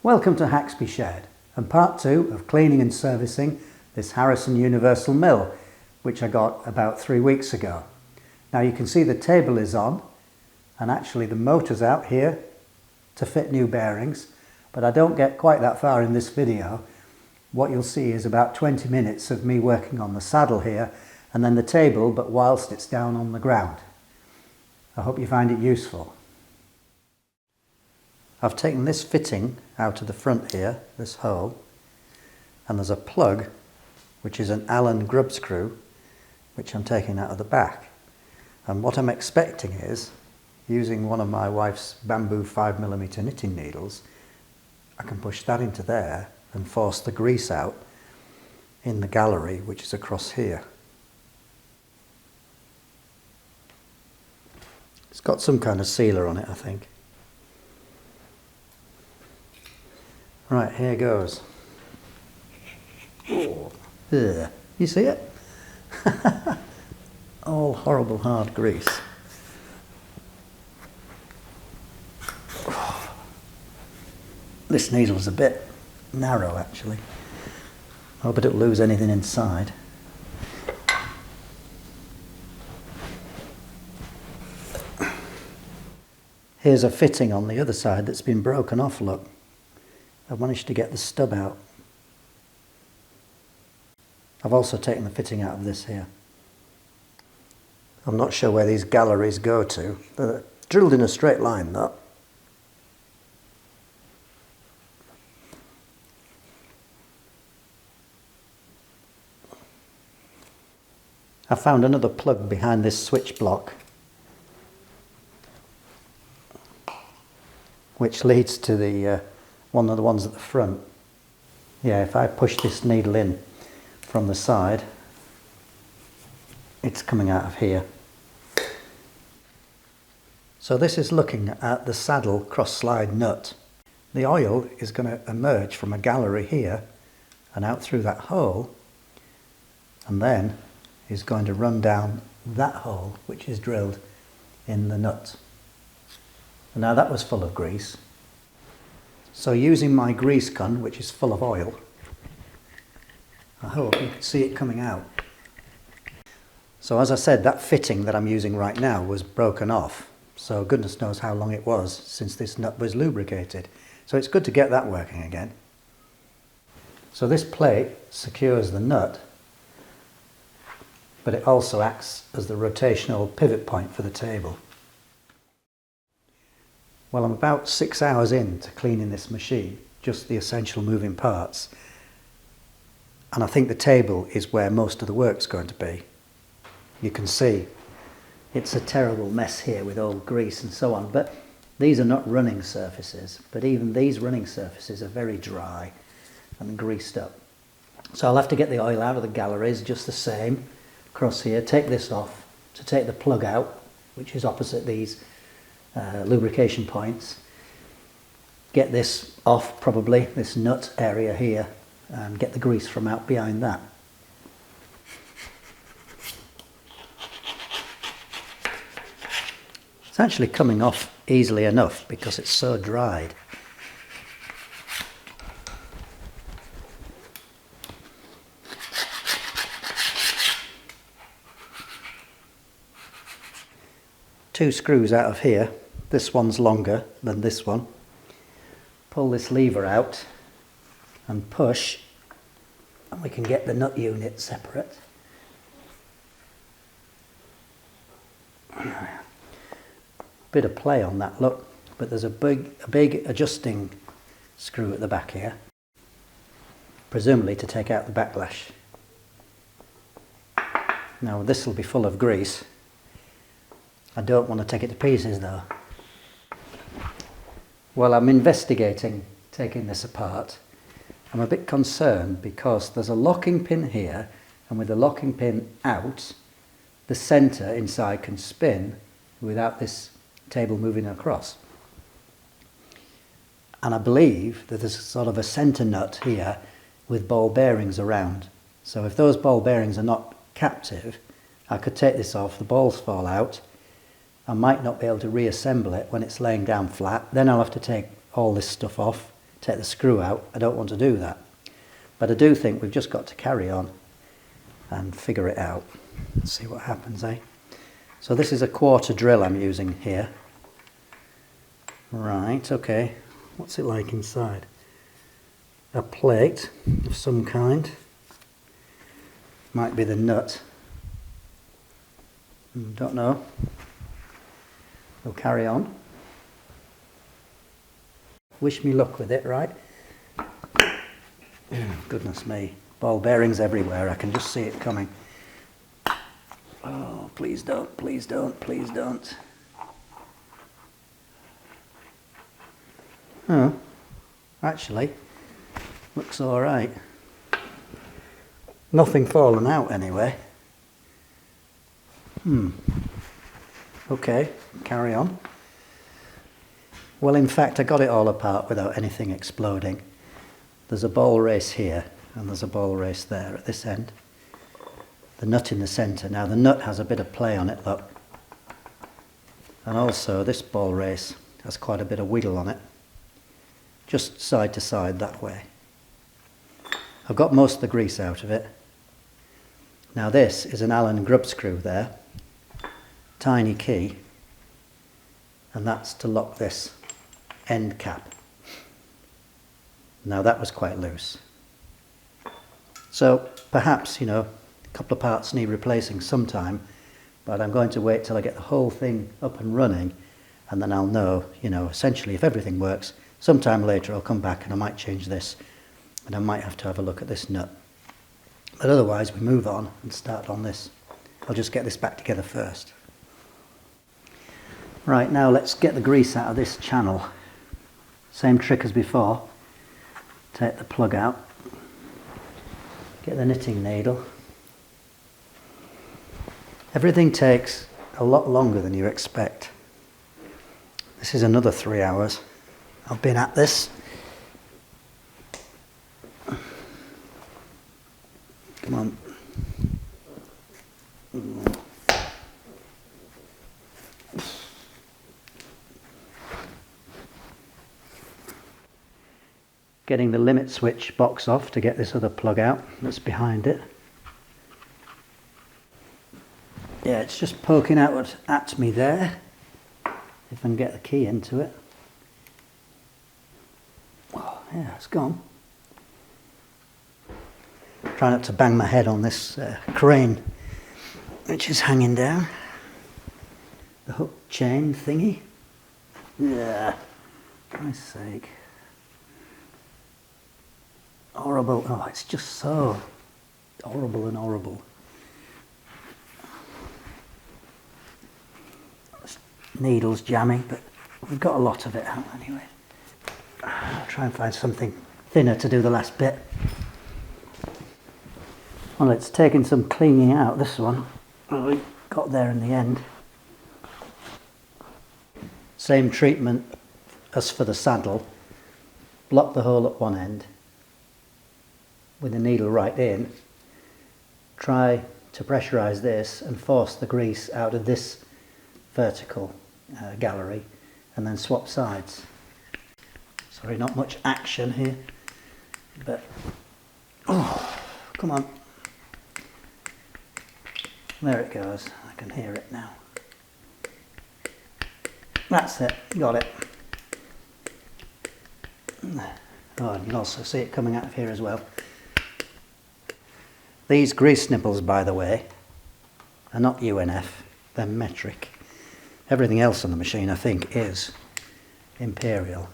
Welcome to Haxby Shed and part 2 of cleaning and servicing this Harrison Universal Mill, which I got about 3 weeks ago. Now you can see the table is on and actually the motor's out here to fit new bearings, but I don't get quite that far in this video. What you'll see is about 20 minutes of me working on the saddle here and then the table, but whilst it's down on the ground. I hope you find it useful. I've taken this fitting out of the front here, this hole, and there's a plug which is an Allen grub screw which I'm taking out of the back. And what I'm expecting is, using one of my wife's bamboo 5mm knitting needles, I can push that into there and force the grease out in the gallery which is across here. It's got some kind of sealer on it, I think. Right, here goes. Oh, there. You see it? All horrible hard grease. Oh. This needle's a bit narrow actually. I hope I don't lose anything inside. Here's a fitting on the other side that's been broken off, look. I've managed to get the stub out. I've also taken the fitting out of this here. I'm not sure where these galleries go to. They're drilled in a straight line, though. I found another plug behind this switch block, which leads to the one of the ones at the front. Yeah, if I push this needle in from the side, it's coming out of here. So this is looking at the saddle cross-slide nut. The oil is going to emerge from a gallery here and out through that hole, and then is going to run down that hole which is drilled in the nut. And now that was full of grease. So using my grease gun, which is full of oil, I hope you can see it coming out. So as I said, that fitting that I'm using right now was broken off. So goodness knows how long it was since this nut was lubricated. So it's good to get that working again. So this plate secures the nut, but it also acts as the rotational pivot point for the table. Well, I'm about 6 hours into cleaning this machine, just the essential moving parts, and I think the table is where most of the work's going to be. You can see it's a terrible mess here with old grease and so on, but these are not running surfaces, but even these running surfaces are very dry and greased up. So I'll have to get the oil out of the galleries just the same, across here, take this off to take the plug out, which is opposite these lubrication points, get this off probably, this nut area here, and get the grease from out behind that. It's actually coming off easily enough because it's so dried. Two screws out of here. This one's longer than this one. Pull this lever out and push, and we can get the nut unit separate. Bit of play on that, look, but there's a big adjusting screw at the back here, presumably to take out the backlash. Now this will be full of grease. I don't want to take it to pieces though. Well, I'm investigating taking this apart. I'm a bit concerned because there's a locking pin here, and with the locking pin out, the centre inside can spin without this table moving across. And I believe that there's sort of a centre nut here with ball bearings around. So if those ball bearings are not captive, I could take this off, the balls fall out, I might not be able to reassemble it when it's laying down flat. Then I'll have to take all this stuff off, take the screw out. I don't want to do that. But I do think we've just got to carry on and figure it out. Let's see what happens, eh? So this is a quarter drill I'm using here. Right, okay. What's it like inside? A plate of some kind. Might be the nut. Don't know. We'll carry on. Wish me luck with it, right? Goodness me. Ball bearings everywhere. I can just see it coming. Oh, please don't, please don't, please don't. Oh, actually, looks all right. Nothing fallen out anyway. Okay, carry on. Well, in fact, I got it all apart without anything exploding. There's a ball race here, and there's a ball race there at this end. The nut in the centre. Now, the nut has a bit of play on it, look. And also, this ball race has quite a bit of wiggle on it. Just side to side that way. I've got most of the grease out of it. Now, this is an Allen grub screw there. Tiny key. And that's to lock this end cap. Now that was quite loose. So perhaps, a couple of parts need replacing sometime, but I'm going to wait till I get the whole thing up and running, and then I'll know, essentially if everything works, sometime later I'll come back and I might change this, and I might have to have a look at this nut. But otherwise we move on and start on this. I'll just get this back together first. Right, now let's get the grease out of this channel. Same trick as before. Take the plug out. Get the knitting needle. Everything takes a lot longer than you expect. This is another 3 hours. I've been at this. Come on. Getting the limit switch box off to get this other plug out that's behind it. Yeah, it's just poking out at me there. If I can get the key into it. Oh, yeah, it's gone. Try not to bang my head on this crane which is hanging down. The hook chain thingy. Yeah, for Christ's sake. Horrible. Oh, it's just so horrible and horrible. This needle's jamming, but we've got a lot of it out anyway. I'll try and find something thinner to do the last bit. Well, it's taken some cleaning out, this one. Well, we got there in the end. Same treatment as for the saddle. Block the hole at one end with the needle right in. Try to pressurise this and force the grease out of this vertical gallery, and then swap sides. Sorry, not much action here, but oh, come on. There it goes. I can hear it now. That's it. Got it. Oh, and you can also see it coming out of here as well. These grease nipples, by the way, are not UNF. They're metric. Everything else on the machine, I think, is imperial.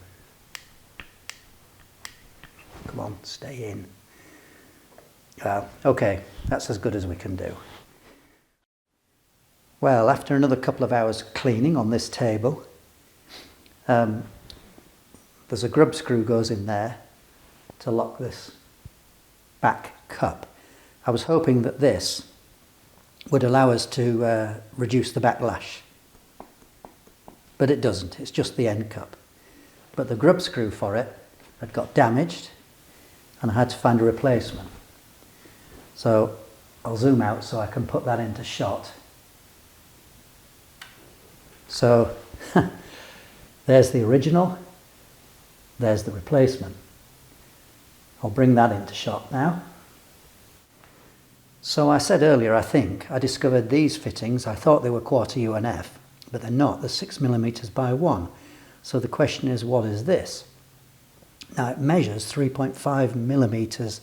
Come on, stay in. Well, okay, that's as good as we can do. Well, after another couple of hours cleaning on this table, there's a grub screw goes in there to lock this back cup. I was hoping that this would allow us to reduce the backlash, but it doesn't. It's just the end cup. But the grub screw for it had got damaged, and I had to find a replacement. So I'll zoom out so I can put that into shot. So there's the original, There's the replacement. I'll bring that into shot now. So I said earlier, I think, I discovered these fittings. I thought they were 1/4 UNF, but they're not. They're 6mm by 1. So the question is, what is this? Now it measures 3.5mm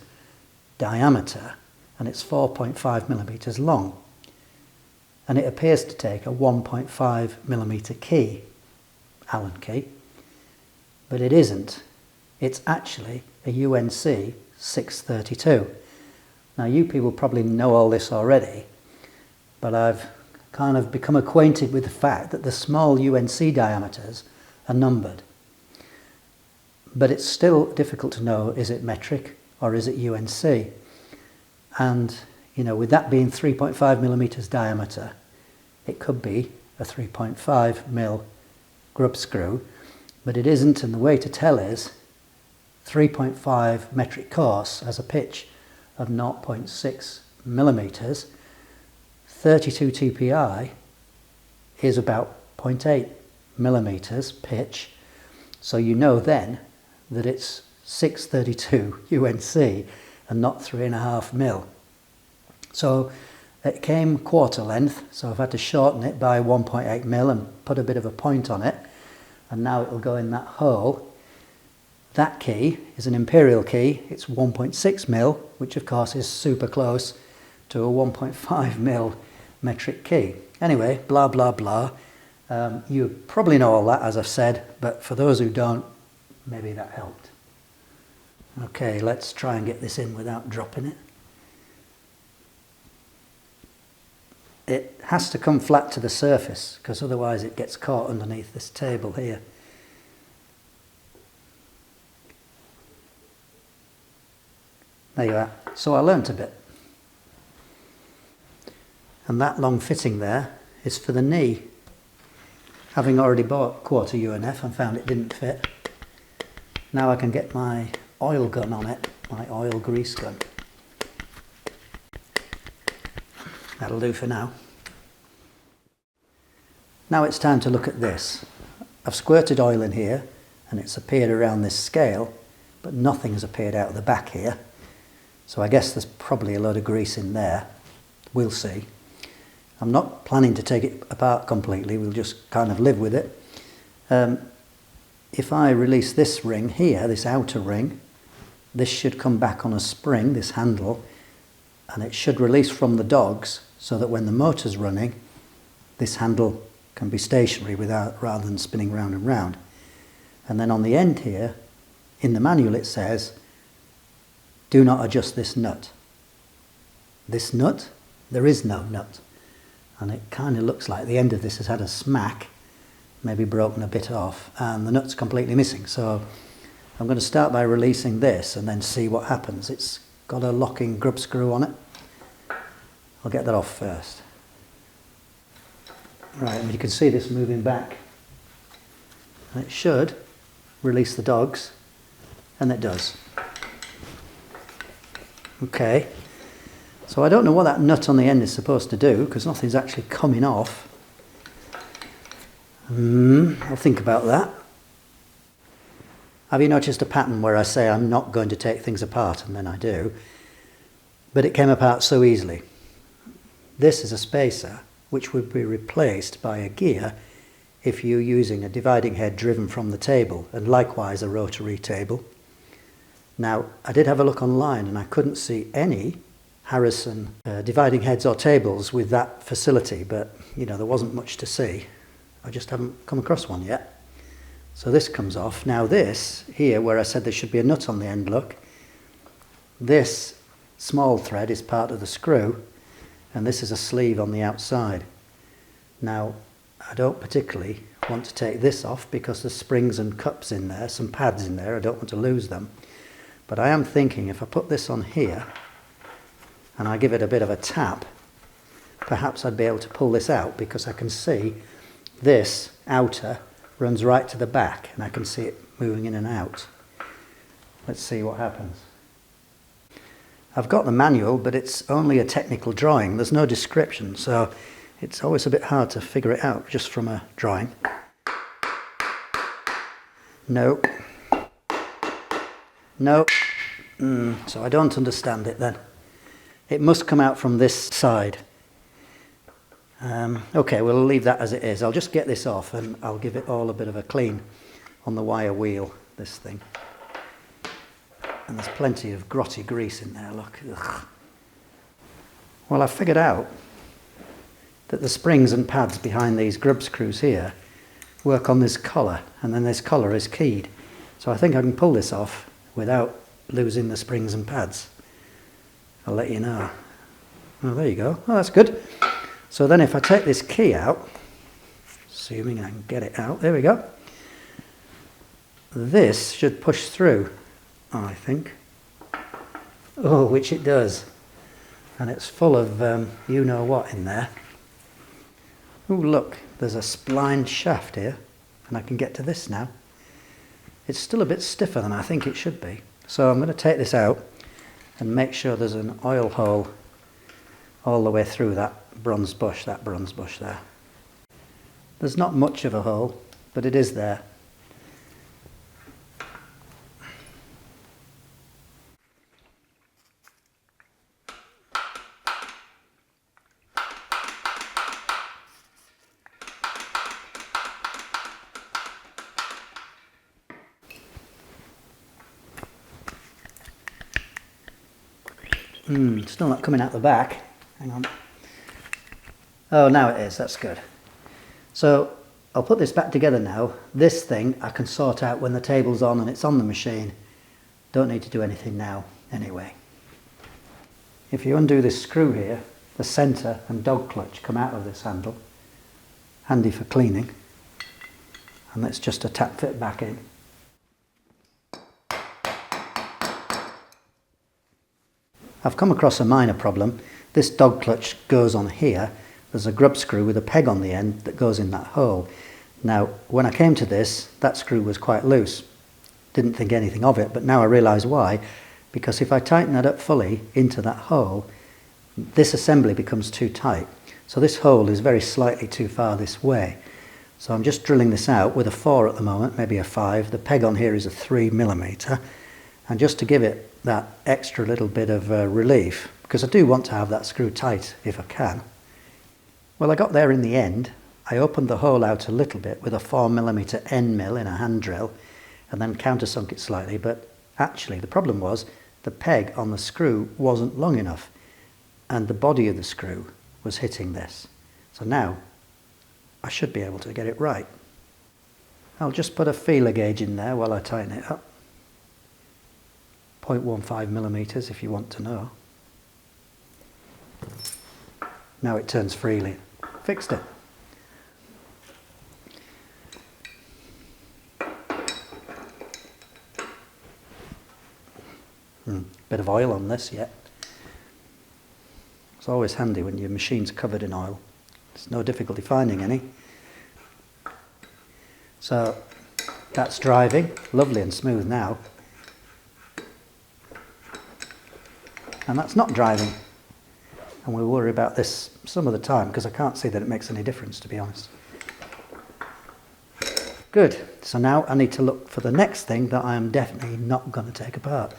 diameter and it's 4.5mm long. And it appears to take a 1.5mm key, Allen key, but it isn't. It's actually a UNC 632. Now you people probably know all this already, but I've kind of become acquainted with the fact that the small UNC diameters are numbered. But it's still difficult to know, is it metric or is it UNC? And, you know, with that being 3.5mm diameter, it could be a 3.5mm grub screw, but it isn't, and the way to tell is 3.5 metric course has a pitch of 0.6mm, 32 TPI is about 0.8mm pitch, so you know then that it's 632 UNC and not 3.5mm. So it came 1/4 length, so I've had to shorten it by 1.8mm and put a bit of a point on it, and now it will go in that hole. That key is an imperial key. It's 1.6mm, which of course is super close to a 1.5mm metric key. Anyway, blah blah blah. You probably know all that, as I've said, but for those who don't, maybe that helped. Okay, let's try and get this in without dropping it. It has to come flat to the surface, because otherwise it gets caught underneath this table here. There you are. So I learnt a bit. And that long fitting there is for the knee. Having already bought 1/4 UNF and found it didn't fit, now I can get my oil gun on it, my oil grease gun. That'll do for now. Now it's time to look at this. I've squirted oil in here and it's appeared around this scale, but nothing has appeared out of the back here. So I guess there's probably a load of grease in there. We'll see. I'm not planning to take it apart completely, we'll just kind of live with it. If I release this ring here, this outer ring, this should come back on a spring, this handle, and it should release from the dogs so that when the motor's running, this handle can be stationary rather than spinning round and round. And then on the end here, in the manual it says, do not adjust this nut. This nut? There is no nut. And it kind of looks like the end of this has had a smack, maybe broken a bit off, and the nut's completely missing. So I'm going to start by releasing this and then see what happens. It's got a locking grub screw on it. I'll get that off first. Right, and you can see this moving back. And it should release the dogs, and it does. Okay, so I don't know what that nut on the end is supposed to do, because nothing's actually coming off. I'll think about that. Have you noticed a pattern where I say I'm not going to take things apart and then I do? But it came apart so easily. This is a spacer which would be replaced by a gear if you're using a dividing head driven from the table, and likewise a rotary table. Now, I did have a look online and I couldn't see any Harrison dividing heads or tables with that facility, but you know, there wasn't much to see. I just haven't come across one yet. So this comes off. Now this here, where I said there should be a nut on the end, look, this small thread is part of the screw, and this is a sleeve on the outside. Now, I don't particularly want to take this off because there's springs and cups in there, some pads in there, I don't want to lose them. But I am thinking if I put this on here and I give it a bit of a tap, perhaps I'd be able to pull this out, because I can see this outer runs right to the back and I can see it moving in and out. Let's see what happens. I've got the manual, but it's only a technical drawing. There's no description, so it's always a bit hard to figure it out just from a drawing. No, No. So I don't understand it then. It must come out from this side. Okay, we'll leave that as it is. I'll just get this off and I'll give it all a bit of a clean on the wire wheel, this thing. And there's plenty of grotty grease in there, look. Ugh. Well, I've figured out that the springs and pads behind these grub screws here work on this collar, and then this collar is keyed. So I think I can pull this off without losing the springs and pads. I'll let you know. Oh, there you go. Oh, that's good. So then if I take this key out, assuming I can get it out, there we go. This should push through, I think. Oh, which it does. And it's full of you-know-what in there. Oh, look, there's a splined shaft here, and I can get to this now. It's still a bit stiffer than I think it should be. So I'm going to take this out and make sure there's an oil hole all the way through that bronze bush there. There's not much of a hole, but it is there. Still not coming out the back. Hang on. Oh, now it is. That's good. So I'll put this back together now. This thing I can sort out when the table's on and it's on the machine. Don't need to do anything now anyway. If you undo this screw here, the centre and dog clutch come out of this handle. Handy for cleaning. And let's just a tap fit back in. I've come across a minor problem. This dog clutch goes on here. There's a grub screw with a peg on the end that goes in that hole. Now, when I came to this, that screw was quite loose. Didn't think anything of it, but now I realise why. Because if I tighten that up fully into that hole, this assembly becomes too tight. So this hole is very slightly too far this way. So I'm just drilling this out with a 4 at the moment, maybe a 5. The peg on here is a 3mm. And just to give it that extra little bit of relief, because I do want to have that screw tight if I can. Well, I got there in the end. I opened the hole out a little bit with a 4mm end mill in a hand drill and then countersunk it slightly, but actually the problem was the peg on the screw wasn't long enough and the body of the screw was hitting this. So now I should be able to get it right. I'll just put a feeler gauge in there while I tighten it up. 0.15mm if you want to know. Now it turns freely. Fixed it. Bit of oil on this yet. It's always handy when your machine's covered in oil. There's no difficulty finding any. So that's driving, lovely and smooth now. And that's not driving. And we'll worry about this some of the time because I can't see that it makes any difference, to be honest. Good. So now I need to look for the next thing that I am definitely not going to take apart.